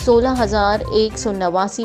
16,189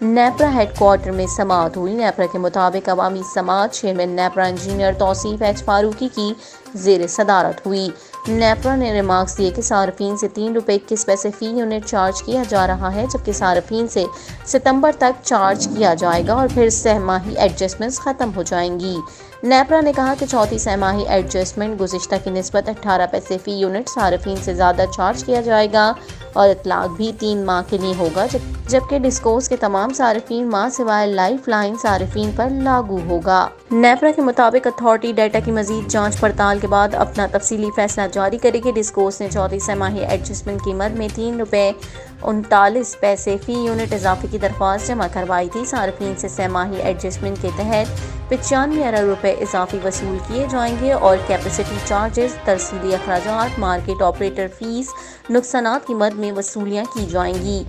NEPRA head quarter میں سماعت ہوئی۔ نیپرا کے مطابق عوامی سماعت چیئرمین نیپرا انجینئر توصیف ایچ فاروقی کی زیر صدارت ہوئی۔ نیپرا نے ریمارکس دیے کہ صارفین سے ₹3.21 فی یونٹ چارج کیا جا رہا ہے، جبکہ صارفین سے ستمبر تک چارج کیا جائے گا اور پھر سہ ماہی ایڈجسٹمنٹس ختم ہو جائیں گی۔ نیپرا نے کہا کہ چوتھی سہ ماہی ایڈجسٹمنٹ گزشتہ کی نسبت 18 پیسے فی یونٹ صارفین سے زیادہ چارج کیا جائے گا اور اطلاق بھی 3 ماہ کے لیے ہوگا، جبکہ ڈسکوز کے تمام صارفین ماہ سوائے لائف لائن صارفین پر لاگو ہوگا۔ نیپرا کے مطابق اتھارٹی ڈیٹا کی مزید جانچ پڑتال کے بعد اپنا تفصیلی فیصلہ جاری کرے گی۔ ڈسکوز نے چوتھی سہ ماہی ایڈجسٹمنٹ قیمت میں ₹3.39 فی یونٹ اضافے کی درخواست جمع کروائی تھی۔ صارفین سے سہ ماہی ایڈجسٹمنٹ کے تحت 95 ارب روپے اضافی وصول کیے جائیں گے اور کیپیسٹی چارجز، ترسیلی اخراجات، مارکیٹ آپریٹر فیس، نقصانات کی مد میں وصولیاں کی جائیں گی۔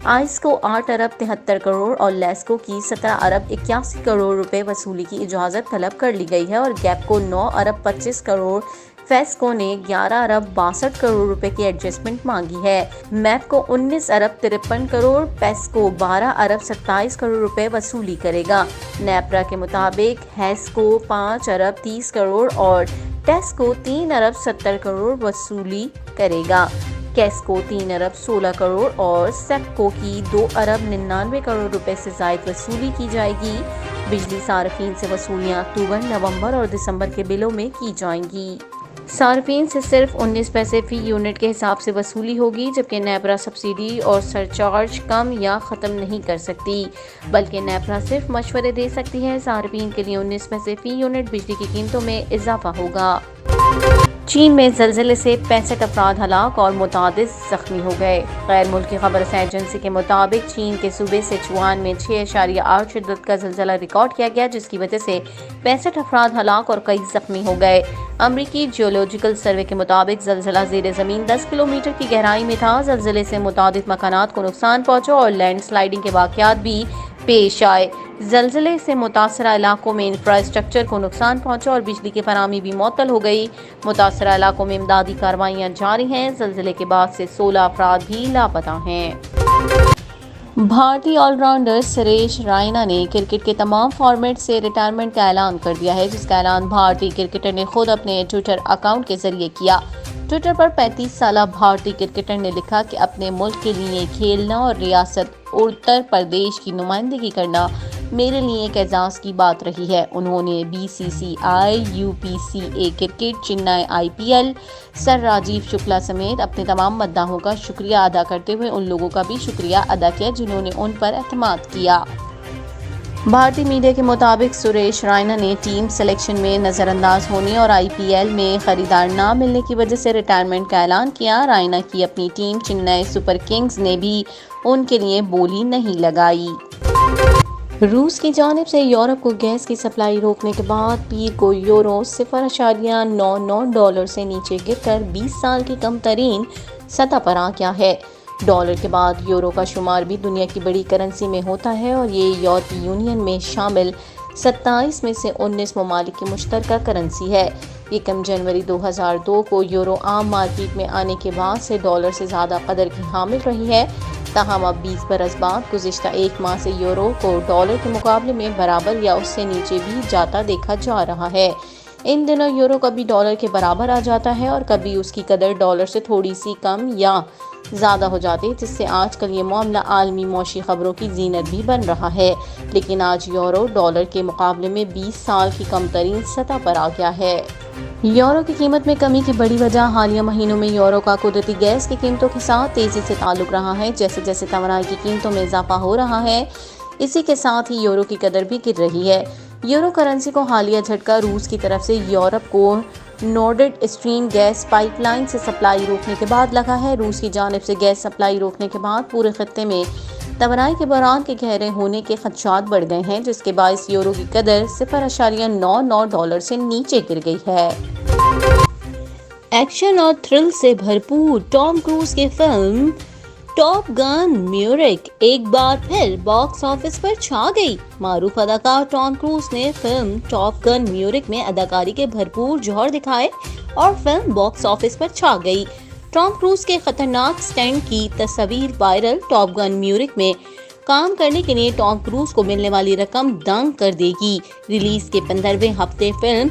آئس کو 8 ارب 73 کروڑ اور لیسکو کی 17 ارب 81 کروڑ روپے وصولی کی اجازت طلب کر لی گئی ہے اور گیپ کو 9 ارب 25 کروڑ، فیسکو نے 11 ارب 62 کروڑ روپے کی ایڈجسٹمنٹ مانگی ہے۔ میپ کو 19 ارب 53 کروڑ، پیسکو 12 ارب 27 کروڑ روپے وصولی کرے گا۔ نیپرا کے مطابق ہیسکو 5 ارب 30 کروڑ اور ٹیسکو 3 ارب 70 کروڑ وصولی کرے گا۔ کیسکو 3 ارب 16 کروڑ اور سیپکو کی 2 ارب 99 کروڑ روپے سے زائد وصولی کی جائے گی۔ بجلی صارفین سے وصولیاں اکتوبر، نومبر اور دسمبر کے بلوں میں کی جائیں گی۔ صارفین سے صرف 19 پیسے فی یونٹ کے حساب سے وصولی ہوگی، جبکہ نیپرا سبسڈی اور سرچارج کم یا ختم نہیں کر سکتی، بلکہ نیپرا صرف مشورے دے سکتی ہے۔ صارفین کے لیے 19 پیسے فی یونٹ بجلی کی قیمتوں میں اضافہ ہوگا۔ چین میں زلزلے سے 65 افراد ہلاک اور متعدد زخمی ہو گئے۔ غیر ملکی خبر رساں ایجنسی کے مطابق چین کے صوبے سچوان میں 6.8 شدت کا زلزلہ ریکارڈ کیا گیا، جس کی وجہ سے 65 افراد ہلاک اور کئی زخمی ہو گئے۔ امریکی جیولوجیکل سروے کے مطابق زلزلہ زیر زمین 10 کلومیٹر کی گہرائی میں تھا۔ زلزلے سے متعدد مکانات کو نقصان پہنچا اور لینڈ سلائڈنگ کے واقعات بھی پیش آئے۔ زلزلے سے متاثرہ علاقوں میں انفراسٹرکچر کو نقصان پہنچا اور بجلی کی فراہمی بھی معطل ہو گئی۔ متاثرہ علاقوں میں امدادی کارروائیاں جاری ہیں۔ زلزلے کے بعد سے 16 افراد بھی لاپتہ ہیں۔ بھارتی آل راؤنڈر سریش رائنا نے کرکٹ کے تمام فارمیٹ سے ریٹائرمنٹ کا اعلان کر دیا ہے، جس کا اعلان بھارتی کرکٹر نے خود اپنے ٹویٹر اکاؤنٹ کے ذریعے کیا۔ ٹویٹر پر 35 سالہ بھارتی کرکٹر نے لکھا کہ اپنے ملک کے لیے کھیلنا اور ریاست اتر پردیش کی نمائندگی کرنا میرے لیے ایک اعزاز کی بات رہی ہے۔ انہوں نے BCCI، UPCA cricket, Chennai IPL، سر راجیو شکلا سمیت اپنے تمام مداحوں کا شکریہ ادا کرتے ہوئے ان لوگوں کا بھی شکریہ ادا کیا جنہوں نے ان پر اعتماد کیا۔ بھارتی میڈیا کے مطابق سریش رائنا نے ٹیم سلیکشن میں نظر انداز ہونے اور IPL میں خریدار نہ ملنے کی وجہ سے ریٹائرمنٹ کا اعلان کیا۔ رائنا کی اپنی ٹیم چنئی سپر کنگز نے بھی ان کے لیے بولی نہیں لگائی۔ روس کی جانب سے یورپ کو گیس کی سپلائی روکنے کے بعد پیر کو یورو $0.99 سے نیچے گر کر 20 سال کی کم ترین سطح پر آ گیا ہے۔ ڈالر کے بعد یورو کا شمار بھی دنیا کی بڑی کرنسی میں ہوتا ہے اور یہ یورپی یونین میں شامل 27 میں سے 19 ممالک کی مشترکہ کرنسی ہے۔ یکم جنوری 2002 کو یورو عام مارکیٹ میں آنے کے بعد سے ڈالر سے زیادہ قدر کی حامل رہی ہے۔ تاہم اب 20 برس بعد گزشتہ ایک ماہ سے یورو کو ڈالر کے مقابلے میں برابر یا اس سے نیچے بھی جاتا دیکھا جا رہا ہے۔ ان دنوں یورو کبھی ڈالر کے برابر آ جاتا ہے اور کبھی اس کی قدر ڈالر سے تھوڑی سی کم یا زیادہ ہو جاتی ہے، جس سے آج کل یہ معاملہ عالمی معاشی خبروں کی زینت بھی بن رہا ہے۔ لیکن آج یورو ڈالر کے مقابلے میں 20 سال کی کم ترین سطح پر آ گیا ہے۔ یورو کی قیمت میں کمی کی بڑی وجہ حالیہ مہینوں میں یورو کا قدرتی گیس کی قیمتوں کے ساتھ تیزی سے تعلق رہا ہے۔ جیسے جیسے توانائی کی قیمتوں میں اضافہ ہو رہا ہے، اسی کے ساتھ ہی یورو کی قدر بھی گر رہی ہے۔ یورو کرنسی کو حالیہ جھٹکا روس کی طرف سے یورپ کو Nord Stream gas pipeline سے سپلائی روکنے کے بعد لگا ہے۔ روس کی جانب سے گیس سپلائی روکنے کے بعد پورے خطے میں توانائی کے بحران کے گہرے ہونے کے خدشات بڑھ گئے ہیں، جس کے باعث یورو کی قدر $0.99 سے نیچے گر گئی ہے۔ ایکشن اور تھرل سے بھرپور ٹام کروز کی فلم ٹاپ گن میوریک ایک بار پھر باکس آفس پر چھا گئی۔ معروف اداکار ٹام کروز نے فلم ٹاپ گن میوریک میں اداکاری کے بھرپور جوہر دکھائے اور فلم باکس آفس پر چھا گئی۔ ٹام کروز کے خطرناک سٹنٹ کی تصاویر وائرل۔ ٹاپ گن میوریک میں کام کرنے کے لیے ٹام کروز کو ملنے والی رقم دنگ کر دے گی۔ ریلیز کے 15ویں ہفتے فلم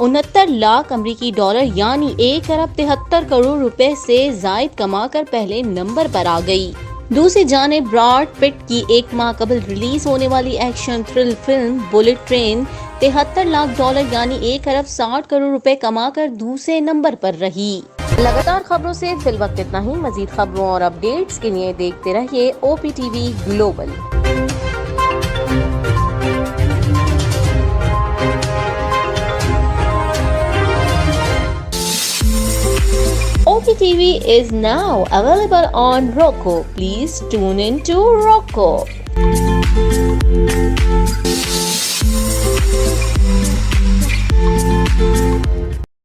69 لاکھ امریکی ڈالر یعنی 1 ارب 73 کروڑ روپے سے زائد کما کر پہلے نمبر پر آ گئی۔ دوسری جانب براڈ پٹ کی 1 ماہ قبل ریلیز ہونے والی action thriller film Bullet Train 73 lakh dollar یعنی 1 ارب 60 کروڑ روپے کما کر دوسرے نمبر پر رہی۔ لگاتار خبروں سے فی الوقت اتنا ہی۔ مزید خبروں اور اپڈیٹس کے لیے دیکھتے رہیے OPTV global. OPTV is now available on Roku. Please tune in to Roku.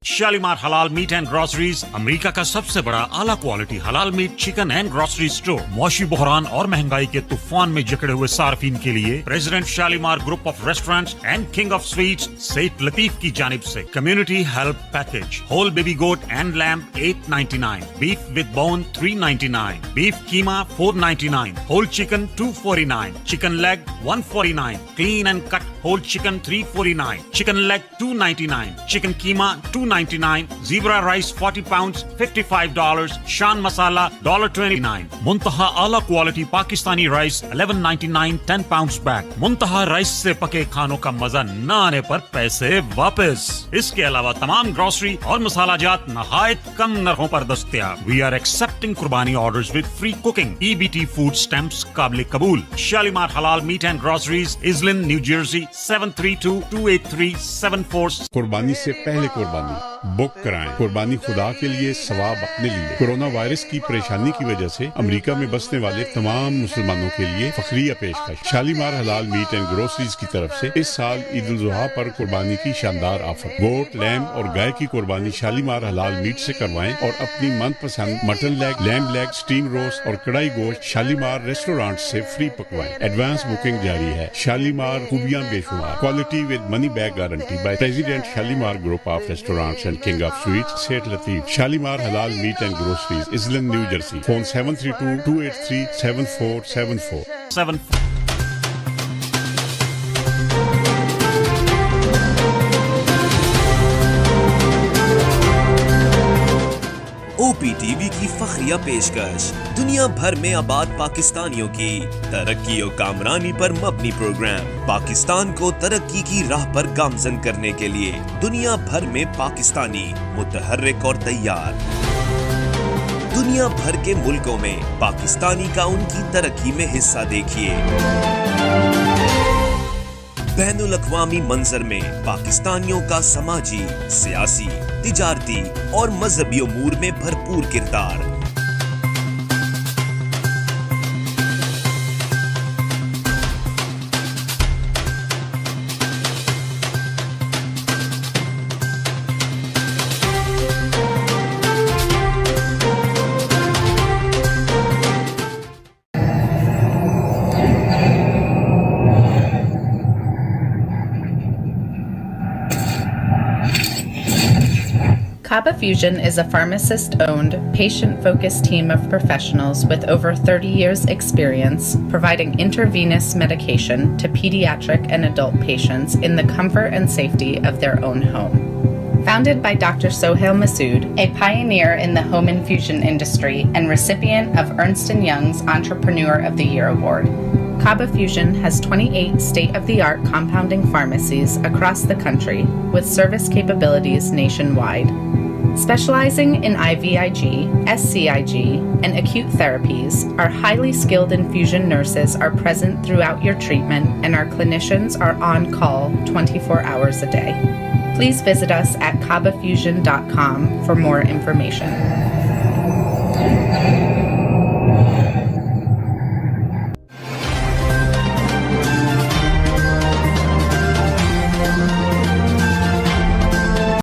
Shalimar halal meat and groceries امریکہ کا سب سے بڑا اعلیٰ کوالٹی حلال meat chicken and grocery store. معاشی بحران اور مہنگائی کے طوفان میں جکڑے ہوئے صارفین کے لیے president Shalimar group of restaurants and king of sweets Syed Latif کی جانب سے community help package, whole baby goat and lamb 899، beef with bone 399، beef keema 499، whole chicken 249، chicken leg 149، clean and cut whole chicken 349، chicken leg 299، chicken keema 299، zebra rice 40 pounds $55، Shan masala $29، Muntaha اعلیٰ quality Pakistani rice 1199 10 pounds bag. منتہا rice سے پکے کھانوں کا مزہ نہ آنے پر پیسے واپس۔ اس کے علاوہ تمام گروسری اور مسالہ جات نہایت کم نرخوں پر دستیاب۔ We are accepting qurbani orders with free cooking. EBT food stamps قابل قبول۔ Shalimar halal meat and groceries, Iselin New Jersey 73228374۔ قربانی سے پہلے قربانی بک کرائیں۔ قربانی خدا کے لیے، ثواب اپنے لیے۔ کورونا وائرس کی پریشانی کی وجہ سے امریکہ میں بسنے والے تمام مسلمانوں کے لیے فخریہ پیشکش۔ Shalimar halal meat and groceries کی طرف سے اس سال عید الاضحیٰ پر قربانی کی شاندار آفر۔ گوٹ، لیمب اور گائے کی قربانی شالیمار حلال میٹ سے کروائیں اور اپنی من پسند mutton leg, lamb leg, steam roast اور کڑھائی گوشت شالیمار ریسٹورانٹ سے فری پکوائیں۔ ایڈوانس بکنگ جاری ہے۔ شالیمار خوبیاں بے شمار۔ Quality with money back guarantee by president Shalimar group of restaurants and king of sweets Syed Latif. Shalimar halal meat and groceries, Iselin New Jersey. Phone 732-283-7474۔ OPTV کی فخریہ پیشکش، دنیا بھر میں آباد پاکستانیوں کی ترقی و کامرانی پر مبنی پروگرام۔ پاکستان کو ترقی کی راہ پر گامزن کرنے کے لیے دنیا بھر میں پاکستانی متحرک اور تیار۔ دنیا بھر کے ملکوں میں پاکستانی کا ان کی ترقی میں حصہ دیکھیے۔ بین الاقوامی منظر میں پاکستانیوں کا سماجی، سیاسی، تجارتی اور مذہبی امور میں بھرپور کردار۔ Kaba Fusion is a pharmacist-owned, patient-focused team of professionals with over 30 years' experience providing intravenous medication to pediatric and adult patients in the comfort and safety of their own home. Founded by Dr. Sohail Masood, a pioneer in the home infusion industry and recipient of Ernst & Young's Entrepreneur of the Year Award, Kaba Fusion has 28 state-of-the-art compounding pharmacies across the country with service capabilities nationwide. Specializing in IVIG, SCIG, and acute therapies, our highly skilled infusion nurses are present throughout your treatment and our clinicians are on call 24 hours a day. Please visit us at kabafusion.com for more information.